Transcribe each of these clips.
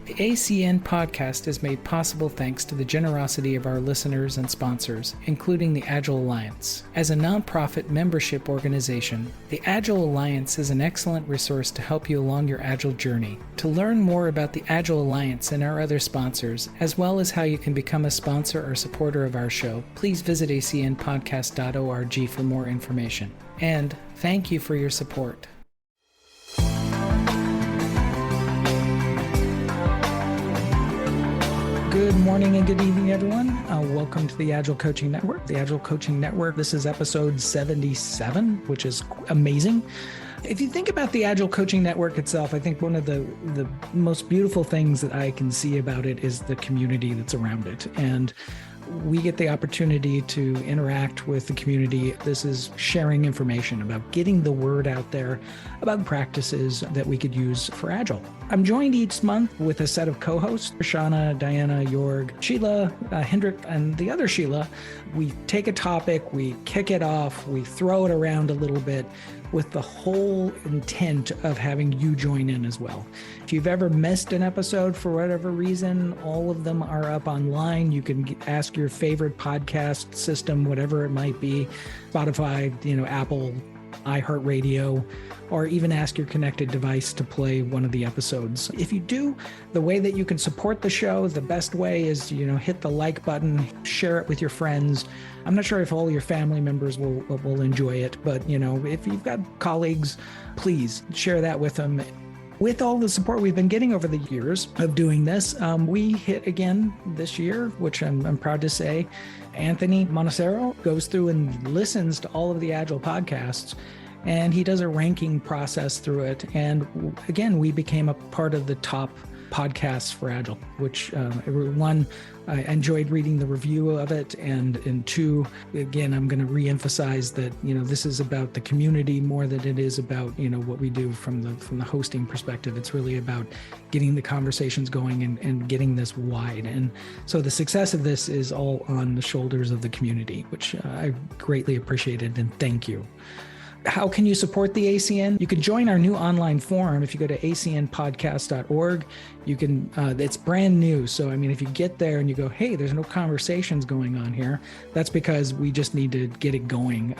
The ACN podcast is made possible thanks to the generosity of our listeners and sponsors, including the Agile Alliance. As a nonprofit membership organization, the Agile Alliance is an excellent resource to help you along your Agile journey. To learn more about the Agile Alliance and our other sponsors, as well as how you can become a sponsor or supporter of our show, please visit acnpodcast.org for more information. And thank you for your support. Good morning and good evening, everyone. Welcome to the Agile Coaching Network. The Agile Coaching Network, this is episode 77, which is amazing. If you think about the Agile Coaching Network itself, I think one of the most beautiful things that I can see about it is the community that's around it. And we get the opportunity to interact with the community. This is sharing information about getting the word out there about practices that we could use for Agile. I'm joined each month with a set of co-hosts, Shauna, Diana, Jorg, Sheila, Hendrik, and the other Sheila. We take a topic, we kick it off, we throw it around a little bit with the whole intent of having you join in as well. If you've ever missed an episode for whatever reason, all of them are up online. You can ask your favorite podcast system, whatever it might be, Spotify, Apple, iHeartRadio, or even ask your connected device to play one of the episodes. If you do, the way that you can support the show, the best way is, hit the like button, share it with your friends. I'm not sure if all your family members will enjoy it, but if you've got colleagues, please share that with them. With all the support we've been getting over the years of doing this, we hit again this year, which I'm proud to say. Anthony Monacero goes through and listens to all of the Agile podcasts, and he does a ranking process through it. And again, we became a part of the top podcasts for Agile, which one, I enjoyed reading the review of it, and two, again, I'm going to reemphasize that this is about the community more than it is about what we do from the hosting perspective. It's really about getting the conversations going and getting this wide. And so the success of this is all on the shoulders of the community, which I greatly appreciated, and thank you. How can you support the ACN? You can join our new online forum if you go to acnpodcast.org. You can, it's brand new. So, if you get there and you go, hey, there's no conversations going on here, that's because we just need to get it going.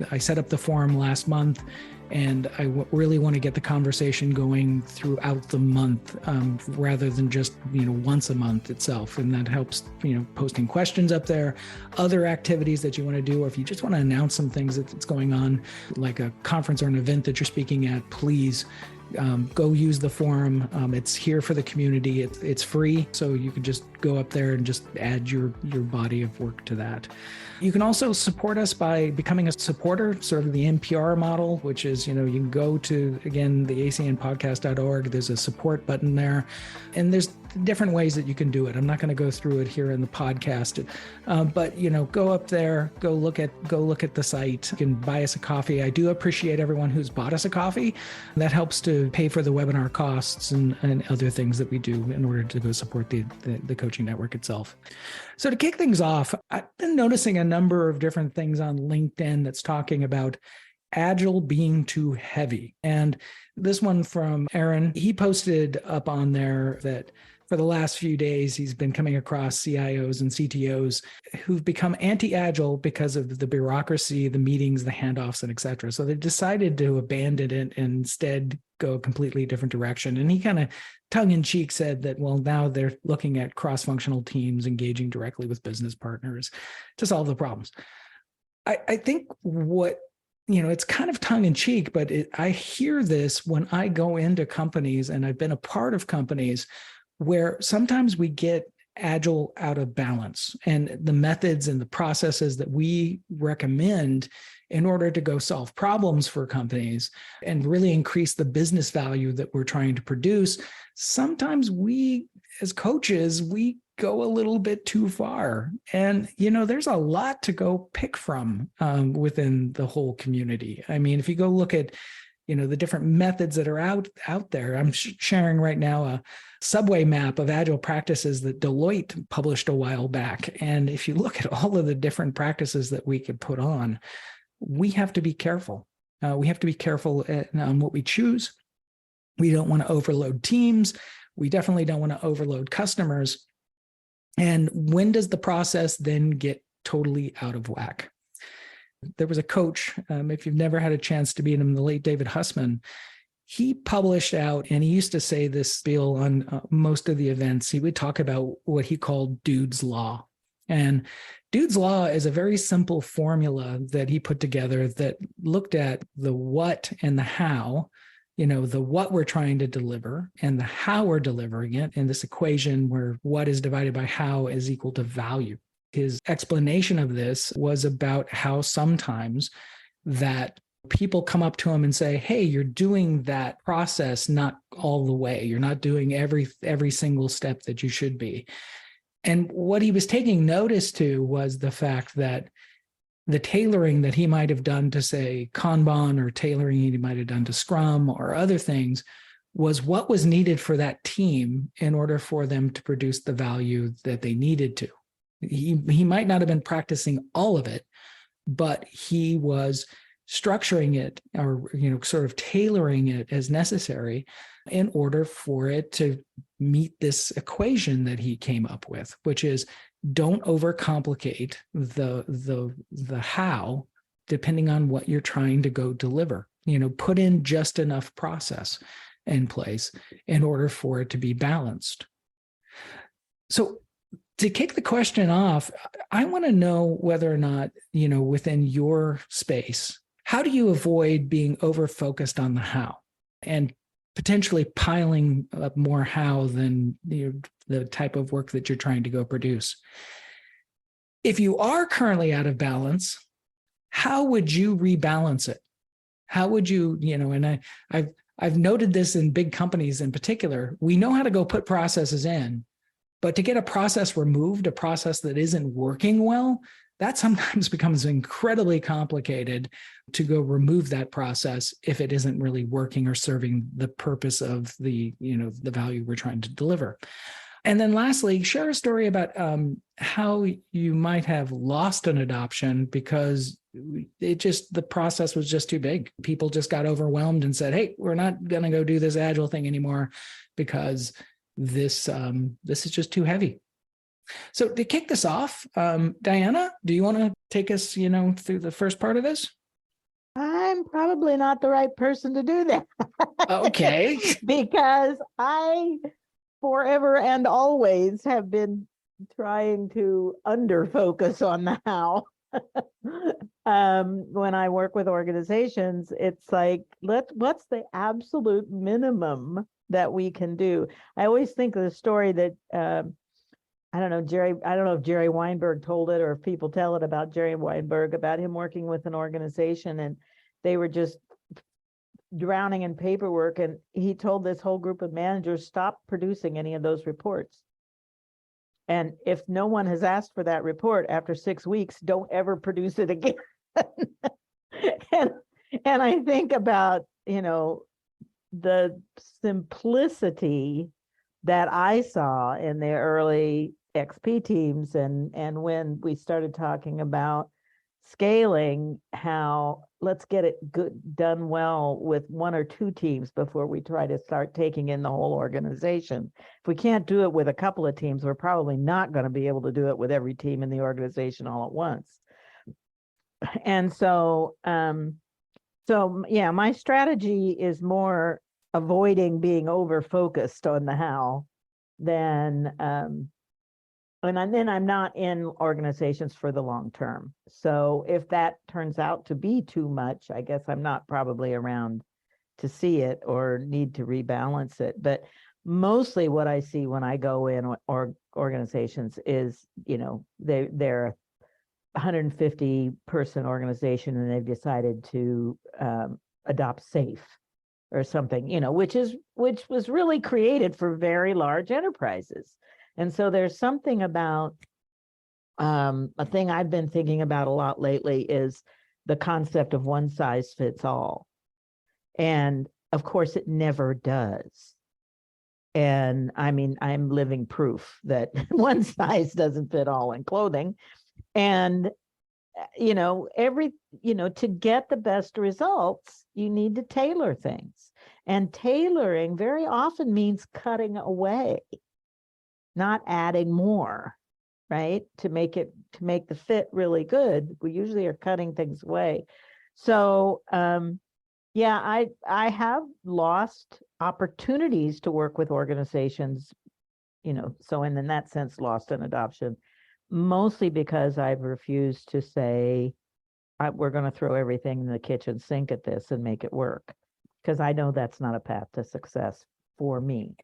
I set up the forum last month, and I really want to get the conversation going throughout the month, rather than just, once a month itself. And that helps, posting questions up there, other activities that you want to do, or if you just want to announce some things that's going on, like a conference or an event that you're speaking at, please go use the forum. It's here for the community. It's free, so you can just go up there and just add your body of work to that. You can also support us by becoming a supporter, sort of the NPR model, which is, you can go to, again, the acnpodcast.org. There's a support button there, and there's different ways that you can do it. I'm not going to go through it here in the podcast, but go up there, go look at the site. You can buy us a coffee. I do appreciate everyone who's bought us a coffee. That helps to pay for the webinar costs and other things that we do in order to go support the coaching network itself. So to kick things off, I've been noticing a number of different things on LinkedIn that's talking about Agile being too heavy. And this one from Aaron, he posted up on there that for the last few days, he's been coming across CIOs and CTOs who've become anti-Agile because of the bureaucracy, the meetings, the handoffs, and et cetera. So they decided to abandon it and instead go a completely different direction. And he kind of tongue-in-cheek said that, well, now they're looking at cross-functional teams engaging directly with business partners to solve the problems. I think what, it's kind of tongue-in-cheek, but I hear this when I go into companies, and I've been a part of companies where sometimes we get Agile out of balance, and the methods and the processes that we recommend in order to go solve problems for companies and really increase the business value that we're trying to produce. Sometimes we, as coaches, we go a little bit too far. And, there's a lot to go pick from within the whole community. If you go look at, the different methods that are out there. I'm sharing right now a subway map of Agile practices that Deloitte published a while back. And if you look at all of the different practices that we could put on, we have to be careful. We have to be careful on what we choose. We don't want to overload teams. We definitely don't want to overload customers. And when does the process then get totally out of whack? There was a coach, if you've never had a chance to meet him, the late David Hussman. He published out, and he used to say this spiel on most of the events. He would talk about what he called Dude's Law. And Dude's Law is a very simple formula that he put together that looked at the what and the how, the what we're trying to deliver and the how we're delivering it in this equation where what is divided by how is equal to value. His explanation of this was about how sometimes that people come up to him and say, hey, you're doing that process not all the way. You're not doing every single step that you should be. And what he was taking notice to was the fact that the tailoring that he might have done to, say, Kanban, or tailoring he might have done to Scrum or other things, was what was needed for that team in order for them to produce the value that they needed to. He might not have been practicing all of it, but he was structuring it, or sort of tailoring it as necessary in order for it to meet this equation that he came up with, which is don't overcomplicate the how, depending on what you're trying to go deliver. Put in just enough process in place in order for it to be balanced. So to kick the question off, I want to know whether or not, within your space, how do you avoid being over-focused on the how and potentially piling up more how than the type of work that you're trying to go produce? If you are currently out of balance, how would you rebalance it? How would you, and I've noted this in big companies in particular, we know how to go put processes in, but to get a process removed, a process that isn't working well, that sometimes becomes incredibly complicated to go remove that process if it isn't really working or serving the purpose of the value we're trying to deliver. And then lastly, share a story about how you might have lost an adoption because the process was just too big. People just got overwhelmed and said, hey, we're not going to go do this Agile thing anymore because this is just too heavy. So to kick this off, Diana, do you want to take us, through the first part of this? I'm probably not the right person to do that. Okay. Because I forever and always have been trying to under-focus on the how. When I work with organizations, it's like, what's the absolute minimum that we can do? I always think of the story that I don't know if Jerry Weinberg told it or if people tell it about Jerry Weinberg, about him working with an organization and they were just drowning in paperwork. And he told this whole group of managers, stop producing any of those reports. And if no one has asked for that report after 6 weeks, don't ever produce it again. and I think about, the simplicity that I saw in the early XP teams and when we started talking about scaling, how let's get it done well with 1 or 2 teams before we try to start taking in the whole organization. If we can't do it with a couple of teams, we're probably not going to be able to do it with every team in the organization all at once. And so yeah, my strategy is more avoiding being over focused on the how than and then I'm not in organizations for the long term. So if that turns out to be too much, I guess I'm not probably around to see it or need to rebalance it. But mostly what I see when I go in organizations is, they're a 150 person organization and they've decided to adopt SAFe or something, which was really created for very large enterprises. And so there's something about a thing I've been thinking about a lot lately is the concept of one size fits all. And of course, it never does. And I mean, I'm living proof that one size doesn't fit all in clothing. And, to get the best results, you need to tailor things. And tailoring very often means cutting away, not adding more, right? To make the fit really good, we usually are cutting things away. So yeah, I have lost opportunities to work with organizations, so in that sense, lost an adoption, mostly because I've refused to say, we're going to throw everything in the kitchen sink at this and make it work, because I know that's not a path to success for me.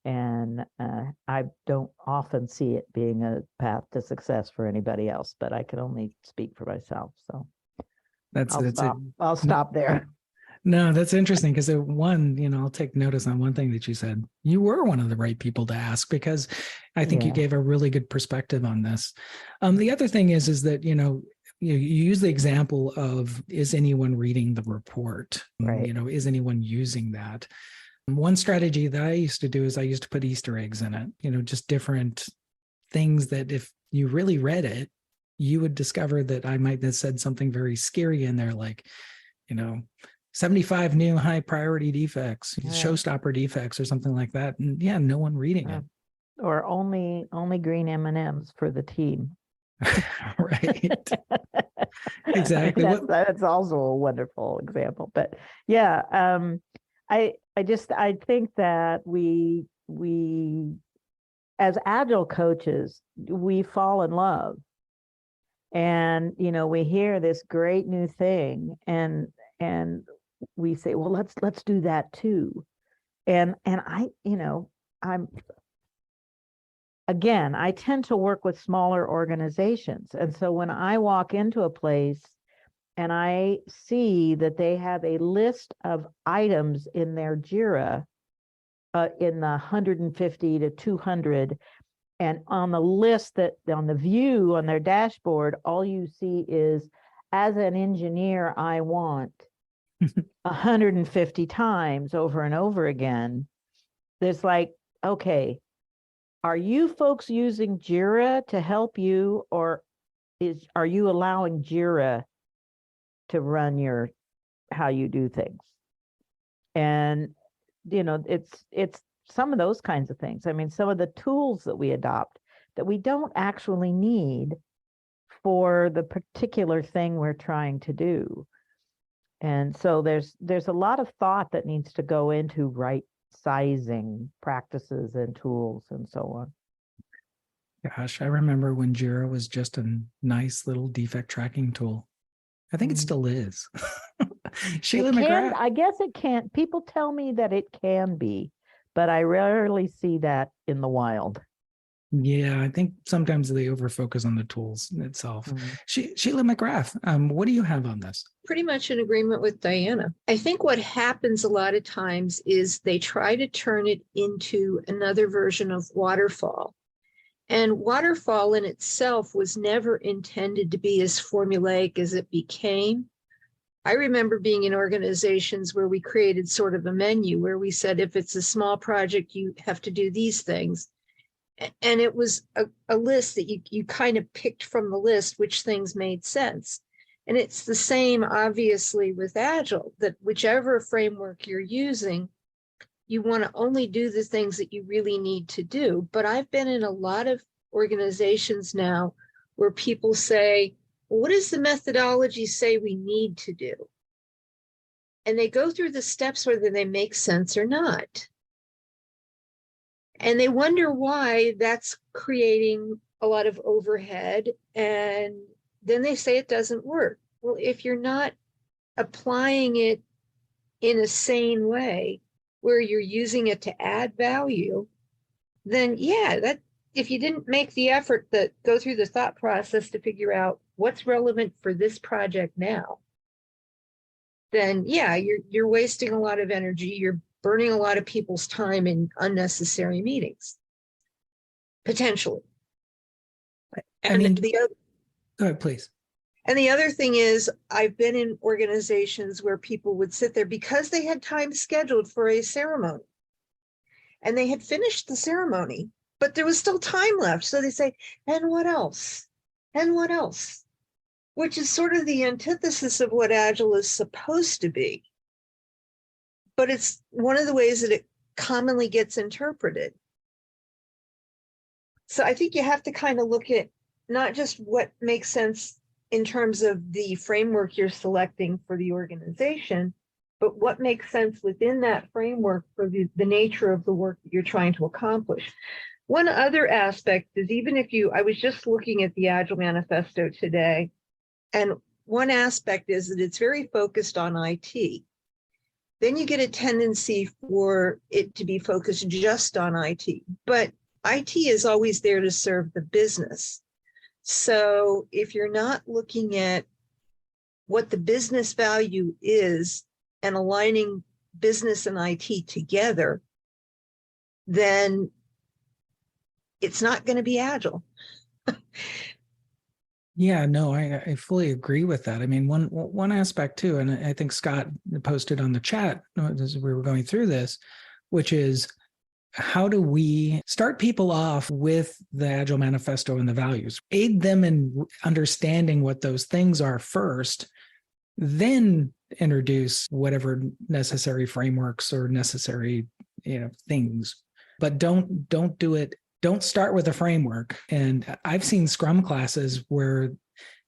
And I don't often see it being a path to success for anybody else, but I can only speak for myself. So I'll stop there. No, that's interesting because I'll take notice on one thing that you said. You were one of the right people to ask, because I think you gave a really good perspective on this. The other thing is that, you use the example of, is anyone reading the report? Right. Is anyone using that? One strategy that I used to do is I used to put Easter eggs in it, just different things that if you really read it, you would discover that I might have said something very scary in there, like, 75 new high priority defects, showstopper defects, or something like that. And no one reading it. Or only green M&Ms for the team. Right. Exactly. That's also a wonderful example. But I think that we as agile coaches, we fall in love, and we hear this great new thing, and we say, well, let's do that too. And I tend to work with smaller organizations. And so when I walk into a place and I see that they have a list of items in their JIRA, in the 150 to 200, and on the list, that on the view on their dashboard, all you see is, as an engineer, I want 150 times over and over again. There's like, okay, are you folks using JIRA to help you, or are you allowing JIRA to run how you do things? And it's some of those kinds of things. I mean, some of the tools that we adopt that we don't actually need for the particular thing we're trying to do. And so there's a lot of thought that needs to go into right sizing practices and tools and so on. Gosh, I remember when JIRA was just a nice little defect tracking tool. I think it still is. Sheila McGrath. I guess it can. People tell me that it can be, but I rarely see that in the wild. Yeah, I think sometimes they overfocus on the tools itself. Sheila McGrath, what do you have on this? Pretty much in agreement with Diana. I think what happens a lot of times is they try to turn it into another version of waterfall. And waterfall in itself was never intended to be as formulaic as it became. I remember being in organizations where we created sort of a menu where we said, if it's a small project, you have to do these things. And it was a list that you kind of picked from the list which things made sense. And it's the same, obviously, with Agile, that whichever framework you're using, you want to only do the things that you really need to do. But I've been in a lot of organizations now where people say, well, what does the methodology say we need to do? And they go through the steps whether they make sense or not. And they wonder why that's creating a lot of overhead. And then they say it doesn't work. Well, if you're not applying it in a sane way, where you're using it to add value, then that if you didn't make the effort that go through the thought process to figure out what's relevant for this project now, then you're wasting a lot of energy. You're burning a lot of people's time in unnecessary meetings, potentially. Go ahead, please. And the other thing is, I've been in organizations where people would sit there because they had time scheduled for a ceremony and they had finished the ceremony, but there was still time left. So they say, and what else? And what else? Which is sort of the antithesis of what Agile is supposed to be. but it's one of the ways that it commonly gets interpreted. So I think you have to kind of look at not just what makes sense in terms of the framework you're selecting for the organization, but what makes sense within that framework for the nature of the work that you're trying to accomplish. One other aspect is, even if I was just looking at the Agile Manifesto today, and one aspect is that it's very focused on IT. Then you get a tendency for it to be focused just on IT, but IT is always there to serve the business. So if you're not looking at what the business value is and aligning business and IT together, then it's not going to be agile. Yeah, no, I fully agree with that. I mean, one aspect too, and I think Scott posted on the chat as we were going through this, which is, how do we start people off with the Agile Manifesto and the values, aid them in understanding what those things are first, then introduce whatever necessary frameworks or necessary, things, but don't do it. Don't start with a framework. And I've seen Scrum classes where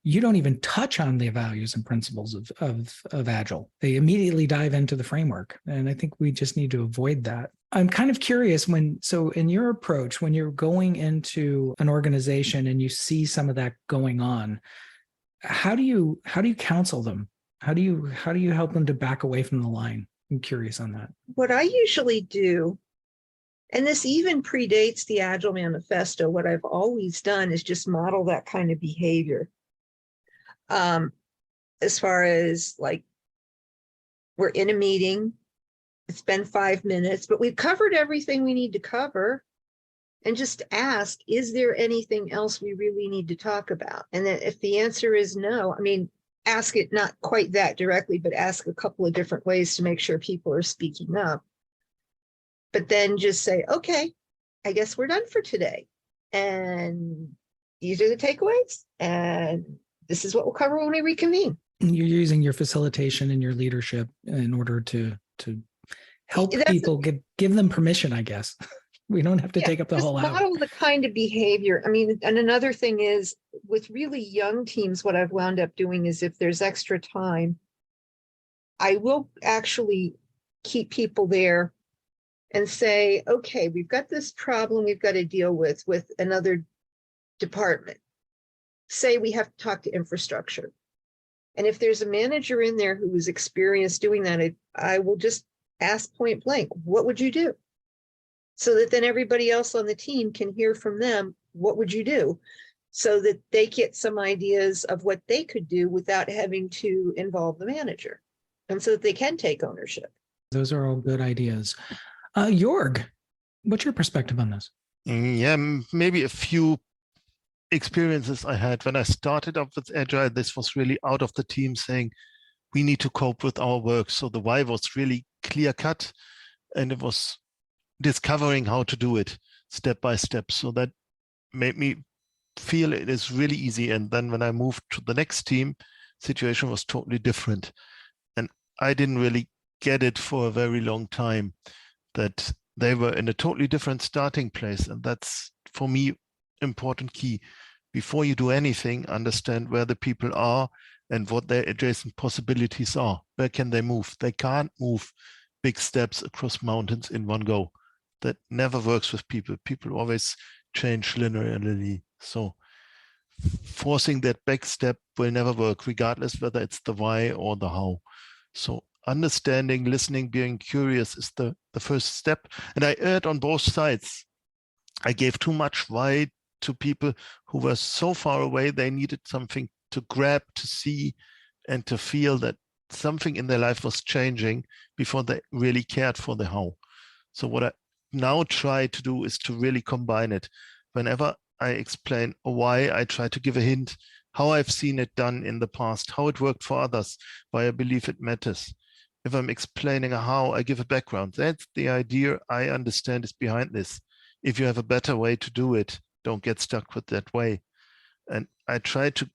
you don't even touch on the values and principles of Agile. They immediately dive into the framework. And I think we just need to avoid that. I'm kind of curious so in your approach, when you're going into an organization and you see some of that going on, how do you counsel them? How do you help them to back away from the line? I'm curious on that. What I usually do, and this even predates the Agile Manifesto, what I've always done is just model that kind of behavior. As far as, like, we're in a meeting, it's been 5 minutes, but we've covered everything we need to cover, and just ask, is there anything else we really need to talk about? And then if the answer is no, I mean, ask it not quite that directly, but ask a couple of different ways to make sure people are speaking up. But then just say, okay, I guess we're done for today. And these are the takeaways. And this is what we'll cover when we reconvene. You're using your facilitation and your leadership in order to help people, give them permission, I guess. We don't have to take up the whole hour. Model the kind of behavior. I mean, and another thing is, with really young teams, what I've wound up doing is, if there's extra time, I will actually keep people there and say, okay, we've got this problem we've got to deal with another department. Say we have to talk to infrastructure. And if there's a manager in there who is experienced doing that, I will just ask point blank, what would you do? So that then everybody else on the team can hear from them, what would you do? So that they get some ideas of what they could do without having to involve the manager, and so that they can take ownership. Those are all good ideas. Jorg, what's your perspective on this? Yeah, maybe a few experiences I had when I started up with Agile. This was really out of the team saying, we need to cope with our work. So the why was really clear cut, and it was discovering how to do it step by step. So that made me feel it is really easy. And then when I moved to the next team, situation was totally different. And I didn't really get it for a very long time, that they were in a totally different starting place. And that's, for me, important key. Before you do anything, understand where the people are and what their adjacent possibilities are. Where can they move? They can't move big steps across mountains in one go. That never works with people. People always change linearly. So forcing that back step will never work, regardless whether it's the why or the how. So understanding, listening, being curious is the first step. And I erred on both sides. I gave too much why to people who were so far away, they needed something to grab, to see, and to feel that something in their life was changing before they really cared for the how. So what I now try to do is to really combine it. Whenever I explain a why, I try to give a hint, how I've seen it done in the past, how it worked for others, why I believe it matters. If I'm explaining a how, I give a background. That's the idea I understand is behind this. If you have a better way to do it, don't get stuck with that way. And I try to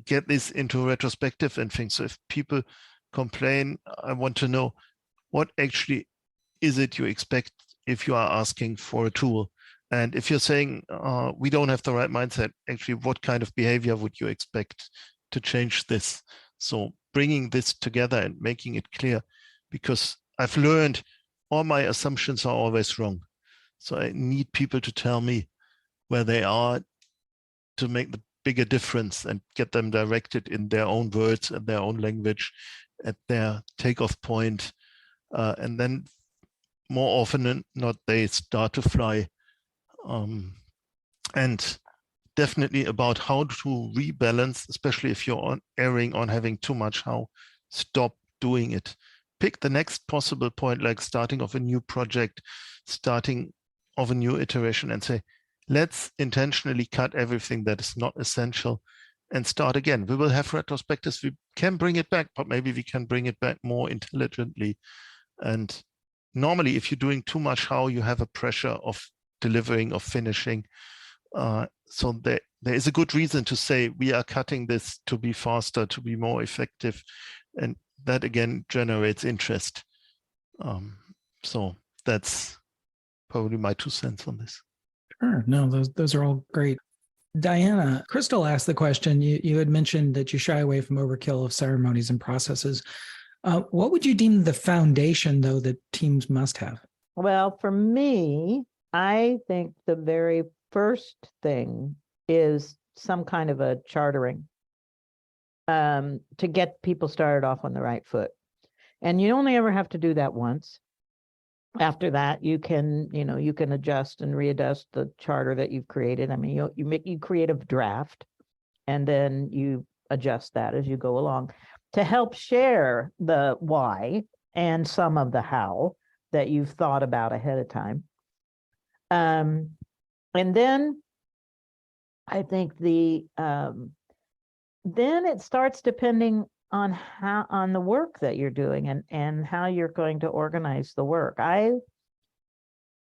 get this into retrospective and things. So if people complain, I want to know, what actually is it you expect if you are asking for a tool? And if you're saying we don't have the right mindset, actually, what kind of behavior would you expect to change this? So bringing this together and making it clear, because I've learned all my assumptions are always wrong. So I need people to tell me where they are to make the bigger difference and get them directed in their own words and their own language at their takeoff point. And then more often than not, they start to fly. And definitely about how to rebalance, especially if you're erring on having too much how, stop doing it. Pick the next possible point, like starting of a new project, starting of a new iteration, and say, let's intentionally cut everything that is not essential and start again. We will have retrospectives. We can bring it back, but maybe we can bring it back more intelligently. And normally, if you're doing too much how, you have a pressure of delivering, of finishing. So there is a good reason to say we are cutting this to be faster, to be more effective. And that again generates interest. So that's probably my 2 cents on this. Sure. No, those are all great. Diana, Crystal asked the question, you had mentioned that you shy away from overkill of ceremonies and processes. What would you deem the foundation, though, that teams must have? Well, for me, I think the very first thing is some kind of a chartering to get people started off on the right foot. And you only ever have to do that once. After that, you can adjust and readjust the charter that you've created. I mean, you create a draft, and then you adjust that as you go along to help share the why and some of the how that you've thought about ahead of time. And then I think then it starts depending on the work that you're doing and how you're going to organize the work. I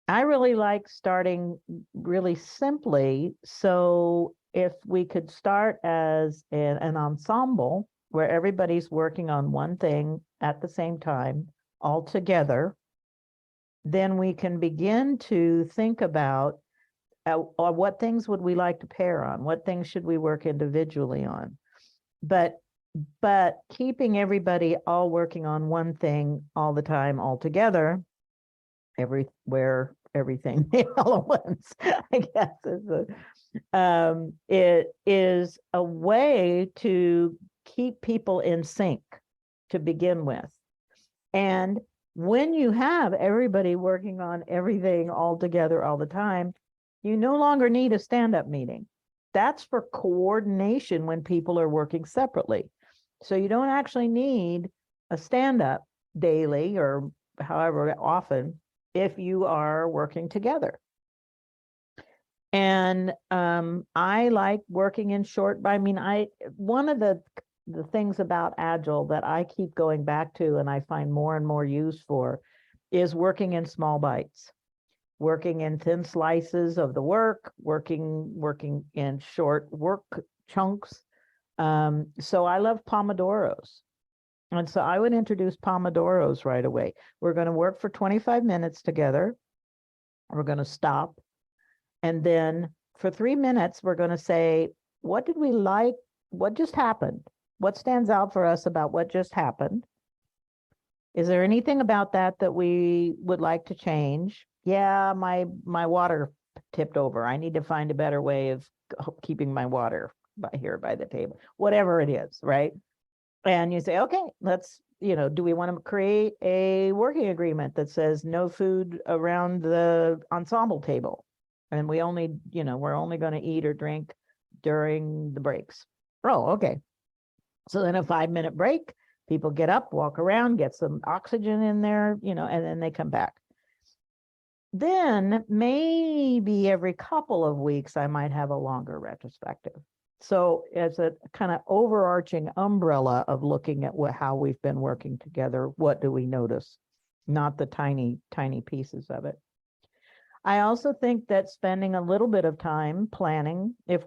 really like starting really simply. So if we could start as an ensemble where everybody's working on one thing at the same time, all together, then we can begin to think about what things would we like to pair on? What things should we work individually on? But keeping everybody all working on one thing all the time, all together, everywhere, everything all at once, I guess it is a way to keep people in sync to begin with. And when you have everybody working on everything all together all the time, you no longer need a stand-up meeting. That's for coordination when people are working separately. So you don't actually need a stand-up daily or however often if you are working together. And I like working in short, one of the things about Agile that I keep going back to and I find more and more use for is working in small bites, working in thin slices of the work, working in short work chunks. So I love Pomodoros. And so I would introduce Pomodoros right away. We're going to work for 25 minutes together. We're going to stop. And then for 3 minutes, we're going to say, what did we like? What just happened? What stands out for us about what just happened? Is there anything about that we would like to change? Yeah, my water tipped over. I need to find a better way of keeping my water by the table, whatever it is, right? And you say, okay, let's, do we want to create a working agreement that says no food around the ensemble table? And we're only going to eat or drink during the breaks. Oh, okay. So then a 5-minute break, people get up, walk around, get some oxygen in there, and then they come back. Then maybe every couple of weeks, I might have a longer retrospective. So as a kind of overarching umbrella of looking at how we've been working together, what do we notice? Not the tiny, tiny pieces of it. I also think that spending a little bit of time planning, it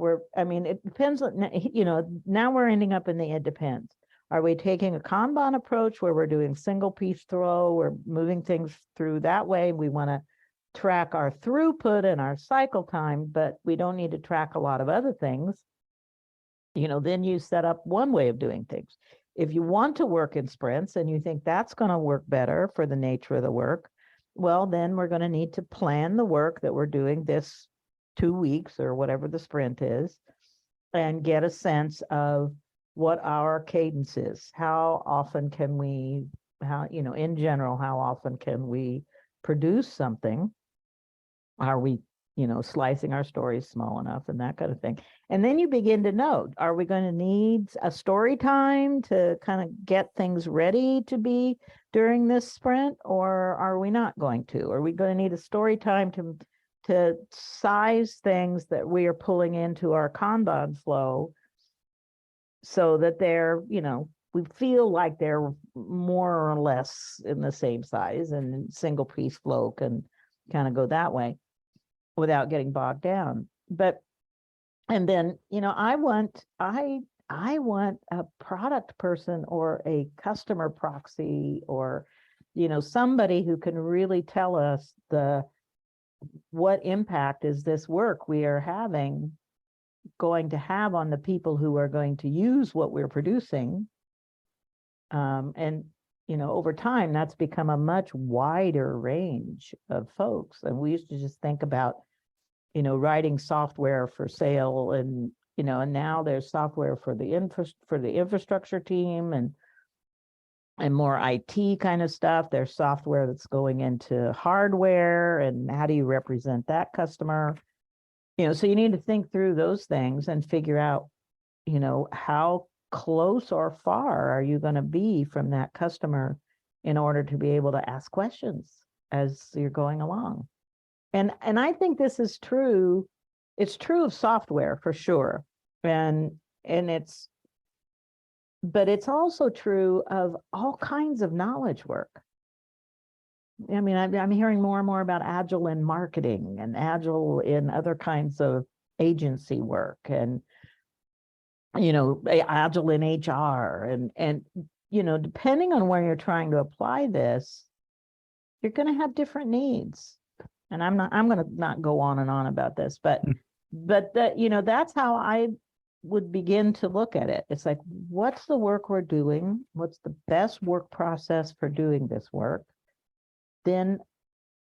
depends, now we're ending up in the it depends. Are we taking a Kanban approach where we're doing single piece throw, we're moving things through that way? We want to track our throughput and our cycle time, but we don't need to track a lot of other things. Then you set up one way of doing things. If you want to work in sprints and you think that's going to work better for the nature of the work, well, then we're going to need to plan the work that we're doing this 2 weeks or whatever the sprint is, and get a sense of what our cadence is. How often can we, in general, how often can we produce something? Are we, slicing our stories small enough and that kind of thing? And then you begin to note, are we going to need a story time to kind of get things ready to be during this sprint, or are we not going to? Are we going to need a story time to size things that we are pulling into our Kanban flow so that they're, we feel like they're more or less in the same size, and single piece flow can kind of go that way without getting bogged down. And then, I want a product person or a customer proxy, or, somebody who can really tell us what impact is this work we are having going to have on the people who are going to use what we're producing. And over time, that's become a much wider range of folks. And we used to just think about, writing software for sale, and now there's software for the infrastructure team and more IT kind of stuff. There's software that's going into hardware, and how do you represent that customer? So you need to think through those things and figure out, how close or far are you going to be from that customer in order to be able to ask questions as you're going along. And I think this is true. It's true of software for sure. But it's also true of all kinds of knowledge work. I mean, I'm hearing more and more about Agile in marketing and Agile in other kinds of agency work, and, Agile in HR, and depending on where you're trying to apply this, you're going to have different needs. And I'm going to not go on and on about this, but that, that's how I would begin to look at it. It's like, what's the work we're doing? What's the best work process for doing this work? Then,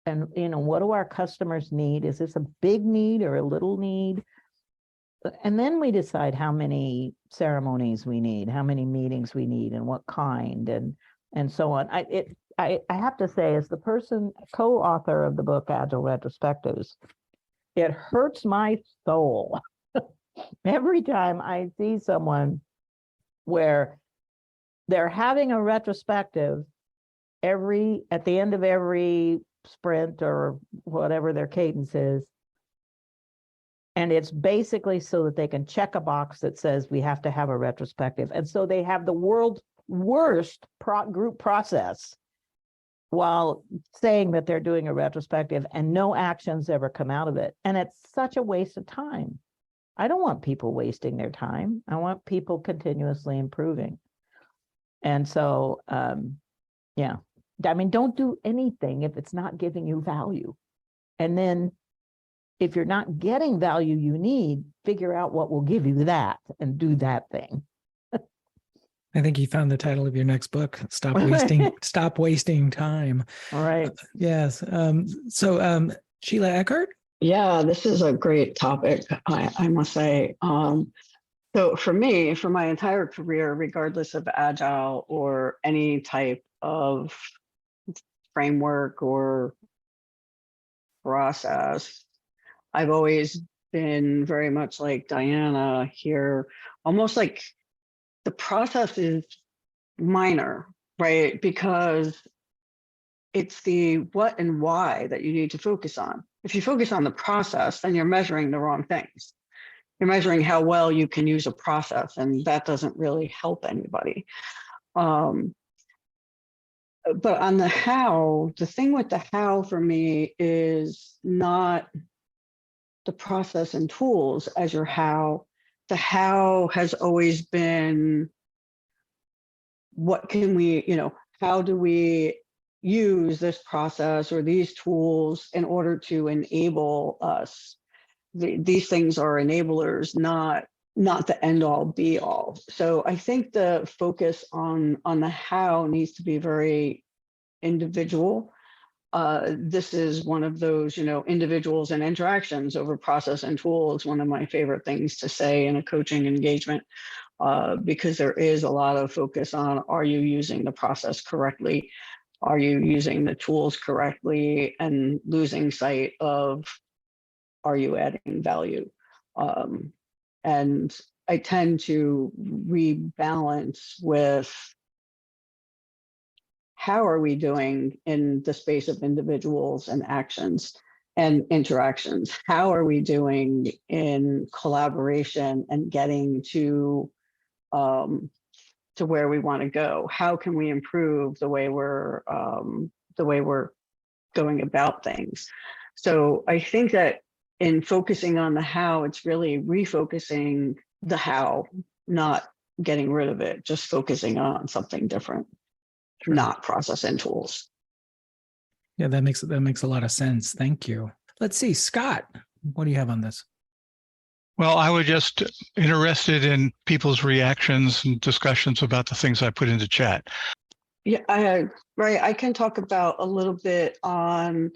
and what do our customers need? Is this a big need or a little need? And then we decide how many ceremonies we need, how many meetings we need, and what kind, and so on. I have to say, as the co-author of the book Agile Retrospectives, it hurts my soul every time I see someone where they're having a retrospective at the end of every sprint or whatever their cadence is. And it's basically so that they can check a box that says we have to have a retrospective. And so they have the world's worst group process while saying that they're doing a retrospective, and no actions ever come out of it. And it's such a waste of time. I don't want people wasting their time. I want people continuously improving. And so, yeah, I mean, don't do anything if it's not giving you value. And then if you're not getting value you need, figure out what will give you that and do that thing. I think you found the title of your next book. Stop wasting time. All right. Yes. So Sheila Eckhart? Yeah, this is a great topic, I must say. So for me, for my entire career, regardless of Agile or any type of framework or process, I've always been very much like Diana here, almost like the process is minor, right? Because it's the what and why that you need to focus on. If you focus on the process, then you're measuring the wrong things. You're measuring how well you can use a process, and that doesn't really help anybody. But on the how, the thing with the how for me is not the process and tools as your how. The how has always been what can we, how do we use this process or these tools in order to enable us? These things are enablers, not the end all be all. So I think the focus on the how needs to be very individual. This is one of those, individuals and interactions over process and tools. One of my favorite things to say in a coaching engagement, because there is a lot of focus on, are you using the process correctly? Are you using the tools correctly? And losing sight of, are you adding value? And I tend to rebalance with, how are we doing in the space of individuals and actions and interactions? How are we doing in collaboration and getting to where we want to go? How can we improve the way we're going about things? So I think that in focusing on the how, it's really refocusing the how, not getting rid of it, just focusing on something different. Sure. Not process and tools. Yeah, that makes a lot of sense. Thank you. Let's see, Scott, what do you have on this? Well, I was just interested in people's reactions and discussions about the things I put into chat. Yeah, I can talk about a little bit on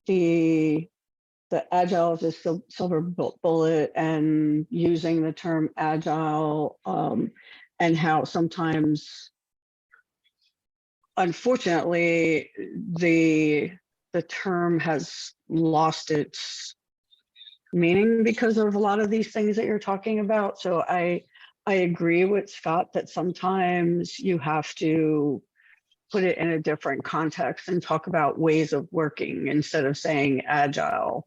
the agile as a silver bullet and using the term agile, and how sometimes, unfortunately, the term has lost its meaning because of a lot of these things that you're talking about. So I agree with Scott that sometimes you have to put it in a different context and talk about ways of working instead of saying agile,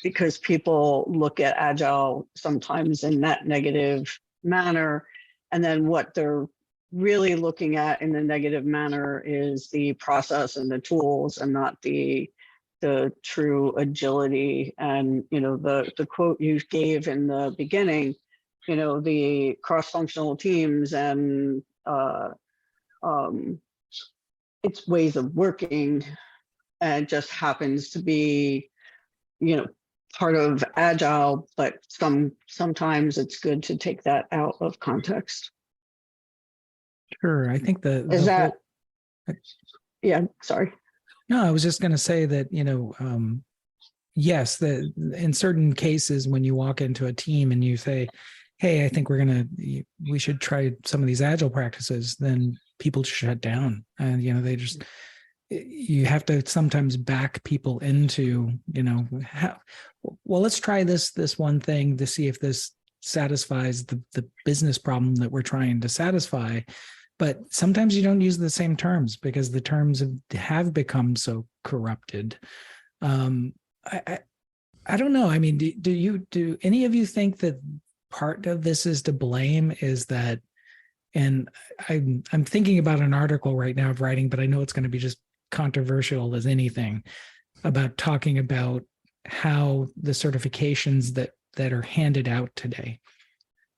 because people look at agile sometimes in that negative manner. And then what they're really looking at in the negative manner is the process and the tools, and not the true agility. And, the quote you gave in the beginning, the cross-functional teams and it's ways of working, and just happens to be, part of agile, but sometimes it's good to take that out of context. Sure. I think yeah, sorry. No, I was just going to say that, yes, in certain cases, when you walk into a team and you say, hey, I think we should try some of these agile practices, then people shut down. And, you have to sometimes back people into, let's try this one thing to see if this satisfies the business problem that we're trying to satisfy. But sometimes you don't use the same terms because the terms have become so corrupted. I don't know. I mean, do any of you think that part of this is to blame? Is that, and I'm thinking about an article right now of writing, but I know it's going to be just controversial as anything, about talking about how the certifications that are handed out today,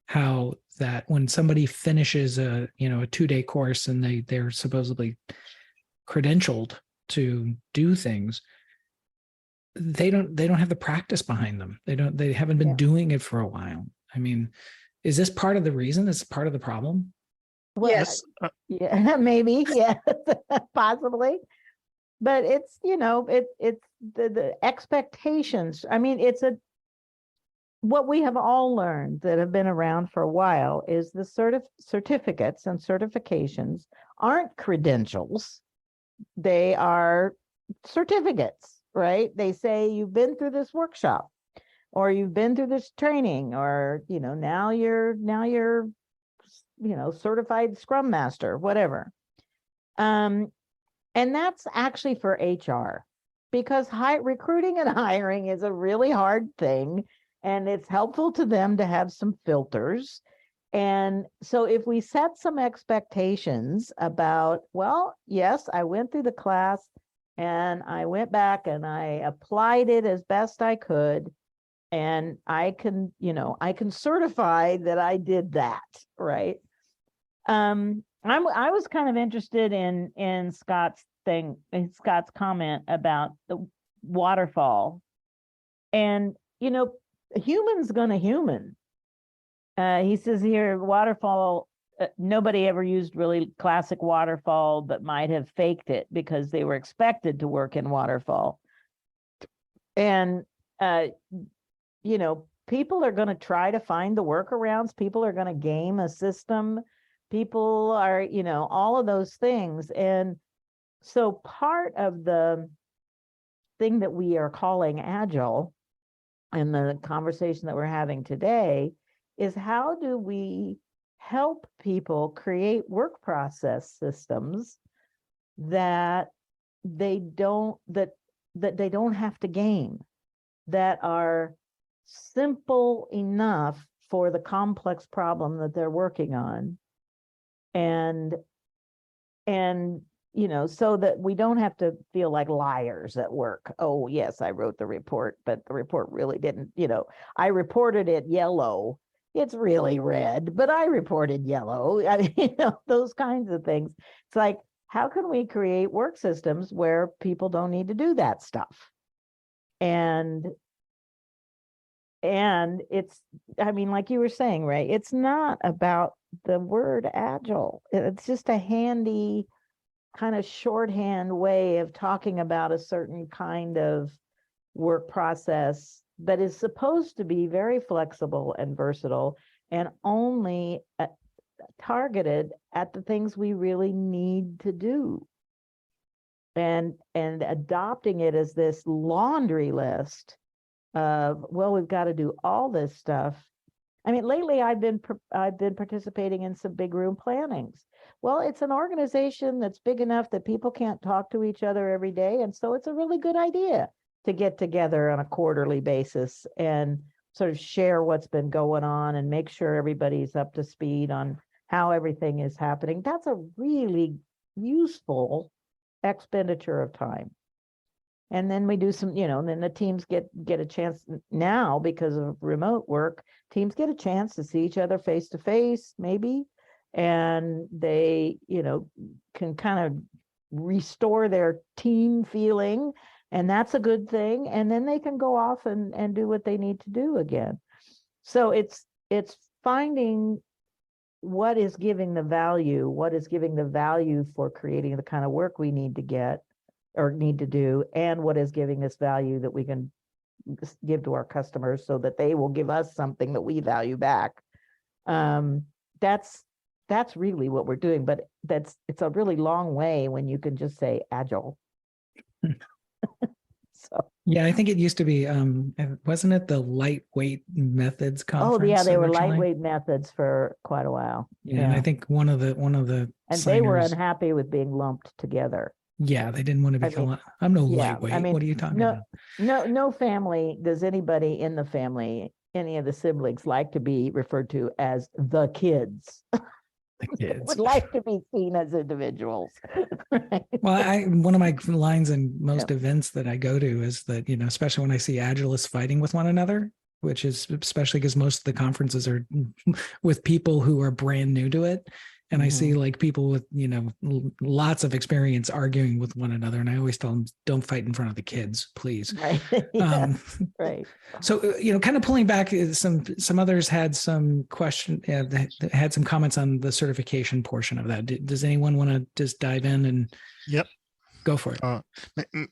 how that when somebody finishes a 2-day course and they're supposedly credentialed to do things, they don't have the practice behind them. They haven't been doing it for a while. I mean, is this part of the reason? Is part of the problem? Well, Yes. Yeah, maybe. Yeah, possibly. But it's, it's the expectations. I mean, what we have all learned that have been around for a while is the certificates and certifications aren't credentials. They are certificates, right? They say you've been through this workshop, or you've been through this training, or, now you're certified Scrum Master, whatever. And that's actually for HR, because recruiting and hiring is a really hard thing. And it's helpful to them to have some filters. And so if we set some expectations about, well, yes, I went through the class and I went back and I applied it as best I could, and I can certify that I did that, right? And I was kind of interested in Scott's comment about the waterfall, and human's gonna human. He says here, waterfall. Nobody ever used really classic waterfall, but might have faked it because they were expected to work in waterfall. And people are going to try to find the workarounds. People are going to game a system. People are, all of those things. And so part of the thing that we are calling agile and the conversation that we're having today is, how do we help people create work process systems that they don't have to game, that are simple enough for the complex problem that they're working on, and so that we don't have to feel like liars at work. Oh yes, I wrote the report, but the report really didn't, I reported it yellow, it's really red, but I reported yellow. I mean, those kinds of things. It's like, how can we create work systems where people don't need to do that stuff? And it's, I mean, like you were saying, Ray, it's not about the word agile. It's just a handy kind of shorthand way of talking about a certain kind of work process that is supposed to be very flexible and versatile, and only targeted at the things we really need to do. And adopting it as this laundry list of, well, we've got to do all this stuff. I mean, lately I've been participating in some big room plannings. Well, it's an organization that's big enough that people can't talk to each other every day, and so it's a really good idea to get together on a quarterly basis and sort of share what's been going on and make sure everybody's up to speed on how everything is happening. That's a really useful expenditure of time. And then we do some, and then the teams get a chance now, because of remote work, teams get a chance to see each other face to face, maybe, and they, can kind of restore their team feeling, and that's a good thing. And then they can go off and do what they need to do again. So it's finding what is giving the value for creating the kind of work we need to get or need to do, and what is giving us value that we can give to our customers so that they will give us something that we value back. That's really what we're doing, but it's a really long way when you can just say agile. So yeah, I think it used to be, wasn't it the lightweight methods conference? Oh yeah, they were originally? lightweight methods for quite a while. Yeah, and I think one of the and signers, they were unhappy with being lumped together. Yeah, they didn't want to become. I'm no lightweight. I mean, what are you talking about? No family. Does anybody in the family, any of the siblings, like to be referred to as the kids? The kids would like to be seen as individuals. Right? Well, one of my lines in most events that I go to is that, especially when I see agilists fighting with one another, which is especially because most of the conferences are with people who are brand new to it. And I see like people with, lots of experience arguing with one another. And I always tell them, don't fight in front of the kids, please. Right. Right. So, kind of pulling back, some others had some had some comments on the certification portion of that. Does anyone want to just dive in and go for it?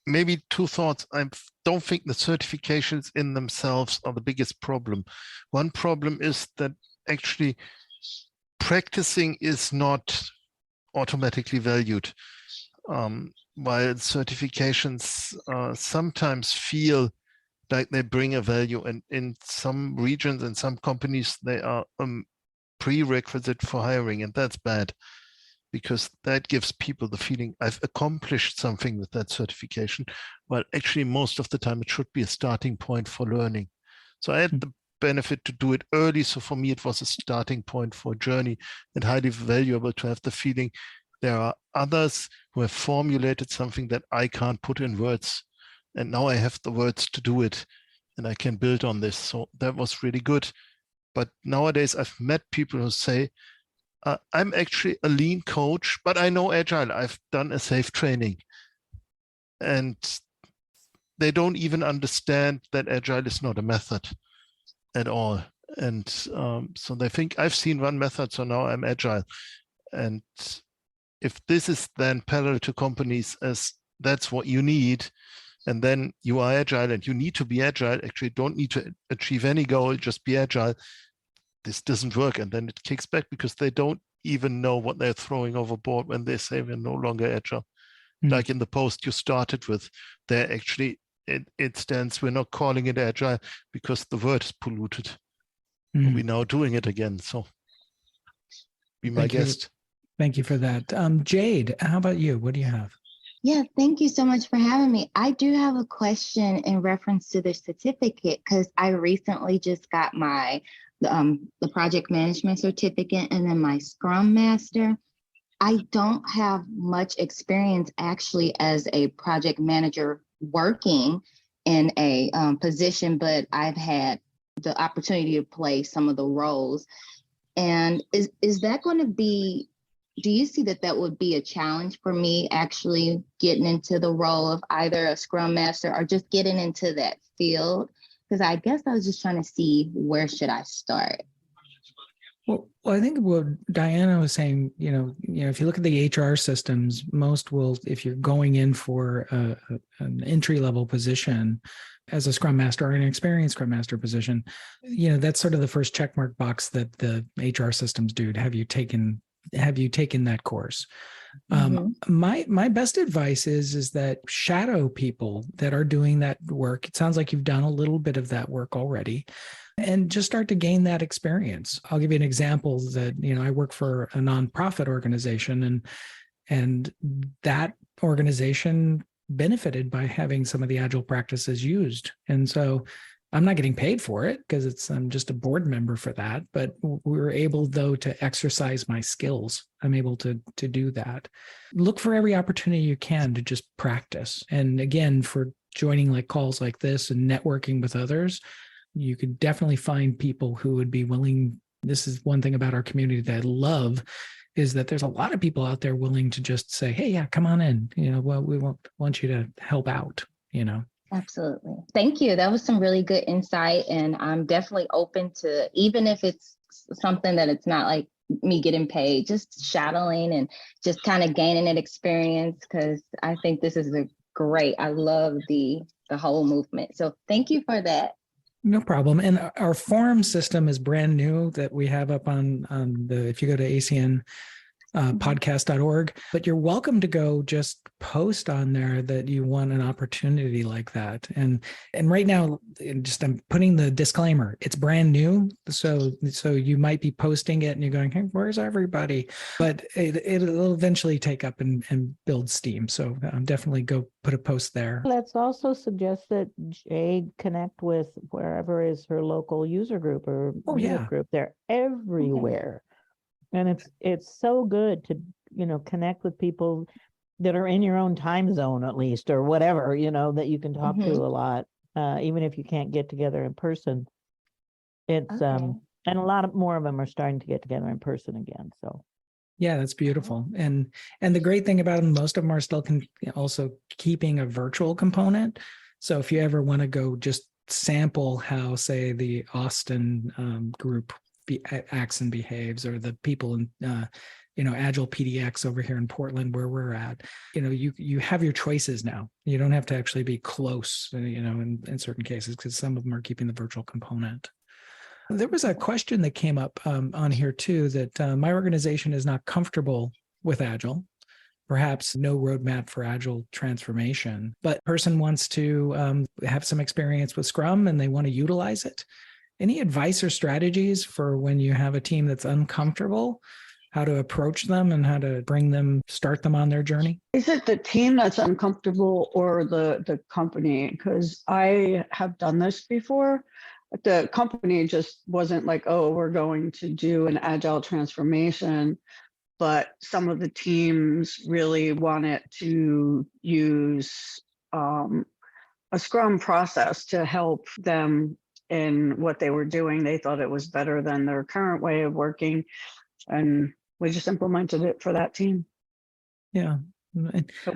Maybe two thoughts. I don't think the certifications in themselves are the biggest problem. One problem is that actually practicing is not automatically valued, while certifications sometimes feel like they bring a value, and in some regions and some companies they are a prerequisite for hiring, and that's bad, because that gives people the feeling I've accomplished something with that certification, while actually most of the time it should be a starting point for learning. So I had the benefit to do it early. So for me, it was a starting point for a journey, and highly valuable to have the feeling there are others who have formulated something that I can't put in words. And now I have the words to do it, and I can build on this. So that was really good. But nowadays I've met people who say, I'm actually a lean coach, but I know Agile. I've done a safe training. And they don't even understand that Agile is not a method at all. And so they think I've seen one method, so now I'm Agile. And if this is then parallel to companies as that's what you need, and then you are Agile and you need to be Agile, actually don't need to achieve any goal, just be Agile, this doesn't work. And then it kicks back because they don't even know what they're throwing overboard when they say we're no longer Agile. Like in the post you started with, they're actually, it stands, we're not calling it Agile because the word is polluted. We're now doing it again. So be my guest. Thank you for that. Jade, how about you? What do you have? Yeah, thank you so much for having me. I do have a question in reference to the certificate because I recently just got my the project management certificate and then my Scrum Master. I don't have much experience actually as a project manager working in a position, but I've had the opportunity to play some of the roles. And is that going to be, do you see that would be a challenge for me actually getting into the role of either a Scrum Master or just getting into that field? Because I guess I was just trying to see where should I start? Well, I think what Diana was saying, if you look at the HR systems, most will, if you're going in for an entry-level position as a Scrum Master or an experienced Scrum Master position, that's sort of the first checkmark box that the HR systems do. Have you taken that course? My best advice is that shadow people that are doing that work. It sounds like you've done a little bit of that work already, and just start to gain that experience. I'll give you an example that, I work for a nonprofit organization, and that organization benefited by having some of the Agile practices used. And so I'm not getting paid for it because I'm just a board member for that, but we were able though to exercise my skills. I'm able to do that. Look for every opportunity you can to just practice. And again, for joining like calls like this and networking with others, you could definitely find people who would be willing. This is one thing about our community that I love, is that there's a lot of people out there willing to just say, hey, yeah, come on in. Well, we want you to help out, Absolutely. Thank you. That was some really good insight. And I'm definitely open to, even if it's something that it's not like me getting paid, just shadowing and just kind of gaining that experience, because I think this is great. I love the whole movement. So thank you for that. No problem. And our forum system is brand new that we have up on if you go to ACN podcast.org, but you're welcome to go just post on there that you want an opportunity like that. And right now, I'm putting the disclaimer, it's brand new. So you might be posting it and you're going, hey, where's everybody? But it'll eventually take up and build steam. So definitely go put a post there. Let's also suggest that Jade connect with wherever is her local user group or meetup group. They're everywhere. And it's so good to, connect with people that are in your own time zone, at least, or whatever, that you can talk to a lot, even if you can't get together in person. It's, and a lot more of them are starting to get together in person again. So. Yeah, that's beautiful. And the great thing about them, most of them are still also keeping a virtual component. So if you ever want to go just sample how, say, the Austin group acts and behaves, or the people in Agile PDX over here in Portland where we're at, you have your choices now. You don't have to actually be close, in certain cases, because some of them are keeping the virtual component. There was a question that came up on here too, that my organization is not comfortable with Agile, perhaps no roadmap for Agile transformation, but person wants to have some experience with Scrum and they want to utilize it. Any advice or strategies for when you have a team that's uncomfortable, how to approach them and how to start them on their journey? Is it the team that's uncomfortable or the company? Because I have done this before. The company just wasn't like, oh, we're going to do an Agile transformation, but some of the teams really wanted to use a Scrum process to help them in what they were doing. They thought it was better than their current way of working. And We just implemented it for that team. Yeah.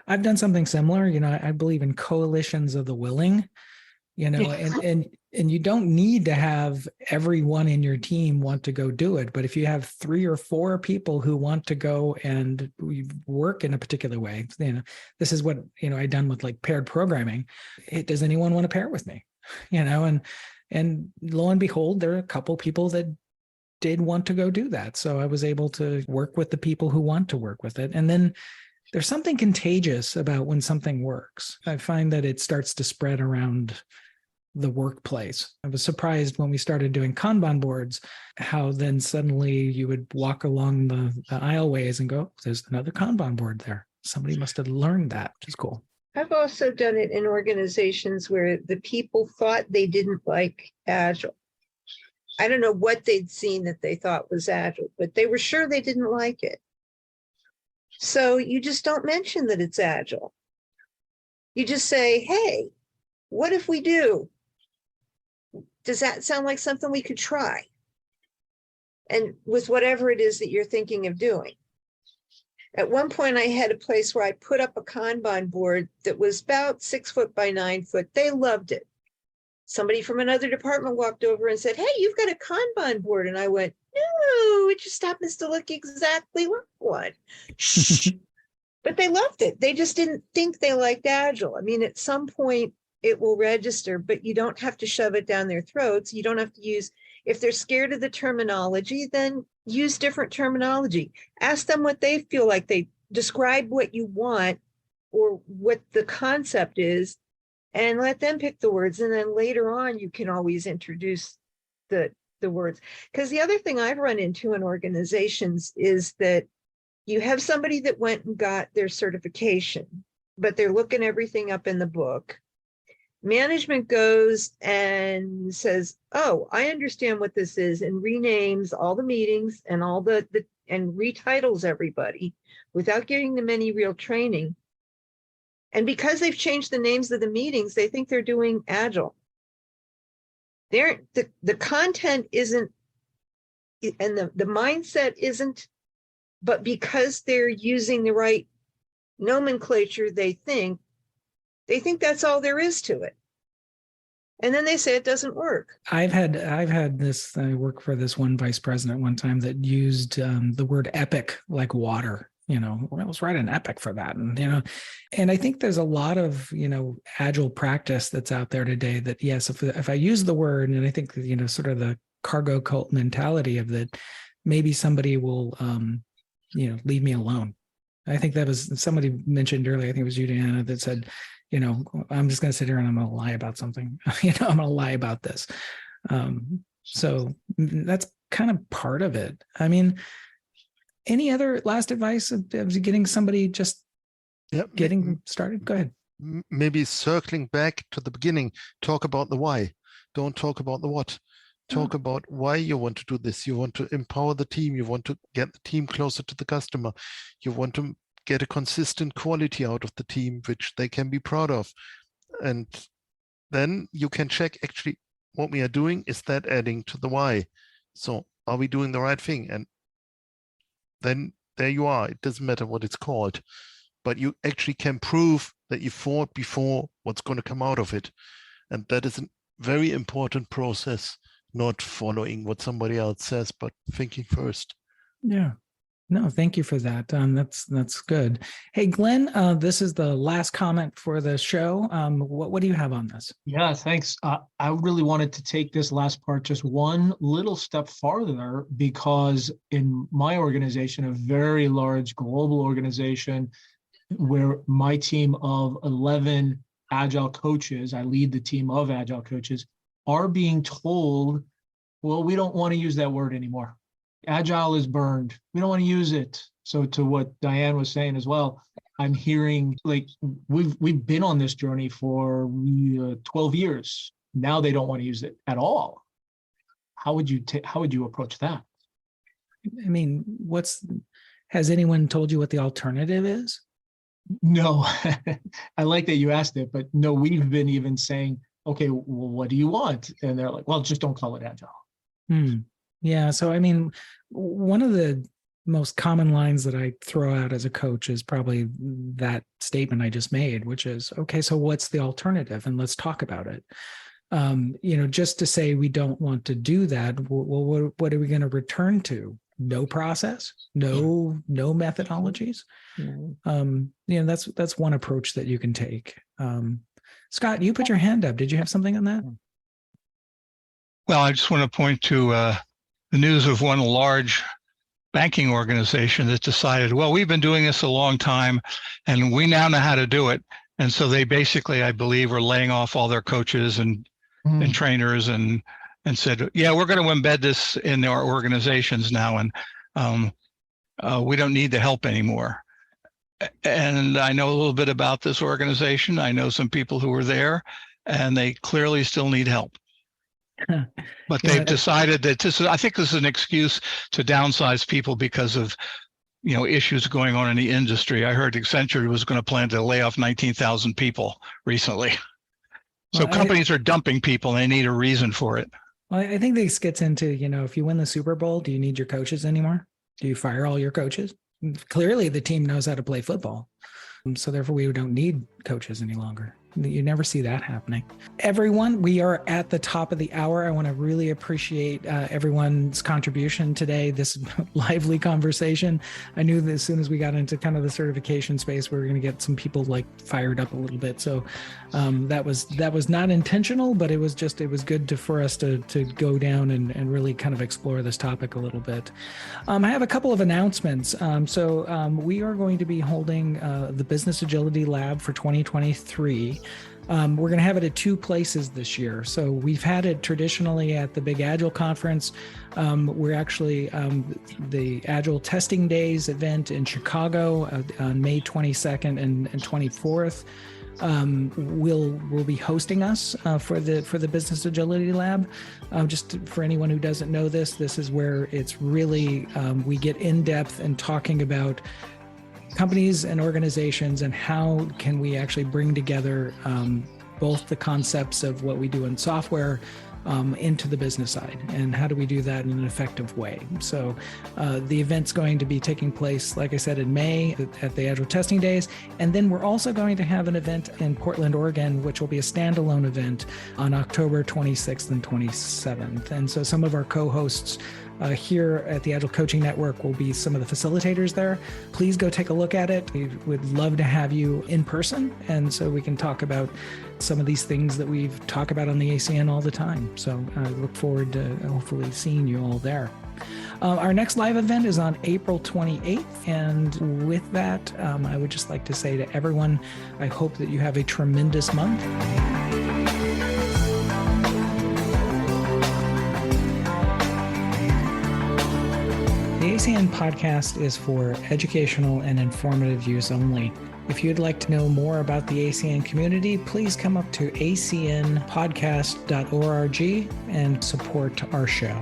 I've done something similar. I believe in coalitions of the willing, and you don't need to have everyone in your team want to go do it. But if you have 3 or 4 people who want to go and work in a particular way, this is what, I've done with like paired programming. Does anyone want to pair with me? And lo and behold, there are a couple people that did want to go do that. So I was able to work with the people who want to work with it. And then there's something contagious about when something works. I find that it starts to spread around the workplace. I was surprised when we started doing Kanban boards, how then suddenly you would walk along the aisleways and go, there's another Kanban board there. Somebody must have learned that, which is cool. I've also done it in organizations where the people thought they didn't like Agile. I don't know what they'd seen that they thought was Agile, but they were sure they didn't like it. So you just don't mention that it's Agile. You just say, hey, what if we do? Does that sound like something we could try? And with whatever it is that you're thinking of doing. At one point, I had a place where I put up a Kanban board that was about 6 foot by 9 foot. They loved it. Somebody from another department walked over and said, hey, you've got a Kanban board. And I went, no, it just happens to look exactly like one. But they loved it. They just didn't think they liked Agile. I mean, at some point it will register, but you don't have to shove it down their throats. You don't have to use, if they're scared of the terminology, then use different terminology. Ask them what they feel like. They describe what you want or what the concept is, and let them pick the words. And then later on, you can always introduce the words. Because the other thing I've run into in organizations is that you have somebody that went and got their certification, but they're looking everything up in the book. Management goes and says, oh, I understand what this is, and renames all the meetings and all and retitles everybody without giving them any real training. And because they've changed the names of the meetings, they think they're doing Agile. The content isn't, and the mindset isn't, but because they're using the right nomenclature, they think that's all there is to it. And then they say it doesn't work. I've had this, I worked for this one vice president one time that used the word epic like water. Let's write an epic for that. And I think there's a lot of, Agile practice that's out there today that, yes, if I use the word, and I think, sort of the cargo cult mentality of that, maybe somebody will, leave me alone. I think that was somebody mentioned earlier. I think it was you, Diana, that said, I'm just going to sit here and I'm going to lie about something. I'm going to lie about this. So that's kind of part of it. I mean, any other last advice of getting somebody just getting started? Go ahead. Maybe circling back to the beginning, talk about the why. Don't talk about the what. Talk about why you want to do this. You want to empower the team. You want to get the team closer to the customer. You want to get a consistent quality out of the team, which they can be proud of. And then you can check actually what we are doing. Is that adding to the why? So are we doing the right thing? And then there you are. It doesn't matter what it's called, but you actually can prove that you thought before what's going to come out of it. And that is a very important process, not following what somebody else says, but thinking first. Yeah. No, thank you for that. That's good. Hey, Glenn, this is the last comment for the show. What do you have on this? Yeah, thanks. I really wanted to take this last part just one little step farther, because in my organization, a very large global organization, where my team of 11 Agile coaches, I lead the team of Agile coaches, are being told, well, we don't want to use that word anymore. Agile is burned. We don't want to use it. So to what Diane was saying as well, I'm hearing like we've been on this journey for 12 years. Now they don't want to use it at all. How would you approach that? I mean, has anyone told you what the alternative is? No, I like that you asked it, but no, we've been even saying, okay, well, what do you want? And they're like, well, just don't call it Agile. Yeah. So, I mean, one of the most common lines that I throw out as a coach is probably that statement I just made, which is, okay, so what's the alternative? And let's talk about it. Just to say we don't want to do that, well, what are we going to return to? No process, no methodologies. That's one approach that you can take. Scott, you put your hand up. Did you have something on that? Well, I just want to point to the news of one large banking organization that decided, well, we've been doing this a long time and we now know how to do it. And so they basically, I believe, are laying off all their coaches and trainers and said, yeah, we're going to embed this in our organizations now. And we don't need the help anymore. And I know a little bit about this organization. I know some people who were there, and they clearly still need help. But they've decided that I think this is an excuse to downsize people because of, issues going on in the industry. I heard Accenture was going to plan to lay off 19,000 people recently. So companies are dumping people and they need a reason for it. Well, I think this gets into, if you win the Super Bowl, do you need your coaches anymore? Do you fire all your coaches? Clearly the team knows how to play football. So therefore we don't need coaches any longer. You never see that happening. Everyone, we are at the top of the hour. I want to really appreciate everyone's contribution today, this lively conversation. I knew that as soon as we got into kind of the certification space, we were going to get some people fired up a little bit. So that was not intentional, but it was good for us to go down and really kind of explore this topic a little bit. I have a couple of announcements. So we are going to be holding the Business Agility Lab for 2023. We're going to have it at two places this year. So we've had it traditionally at the Big Agile Conference. We're actually the Agile Testing Days event in Chicago on May 22nd and 24th. Will be hosting us for the Business Agility Lab. Just for anyone who doesn't know this is where it's really we get in depth and talking about companies and organizations and how can we actually bring together both the concepts of what we do in software into the business side, and how do we do that in an effective way. So the event's going to be taking place, like I said, in May at the Agile Testing Days, and then we're also going to have an event in Portland, Oregon, which will be a standalone event on October 26th and 27th. And so some of our co-hosts here at the Agile Coaching Network will be some of the facilitators there. Please go take a look at it. We would love to have you in person, and so we can talk about some of these things that we've talked about on the ACN all the time. So I look forward to hopefully seeing you all there. Our next live event is on April 28th. And with that, I would just like to say to everyone, I hope that you have a tremendous month. The ACN podcast is for educational and informative use only. If you'd like to know more about the ACN community, please come up to acnpodcast.org and support our show.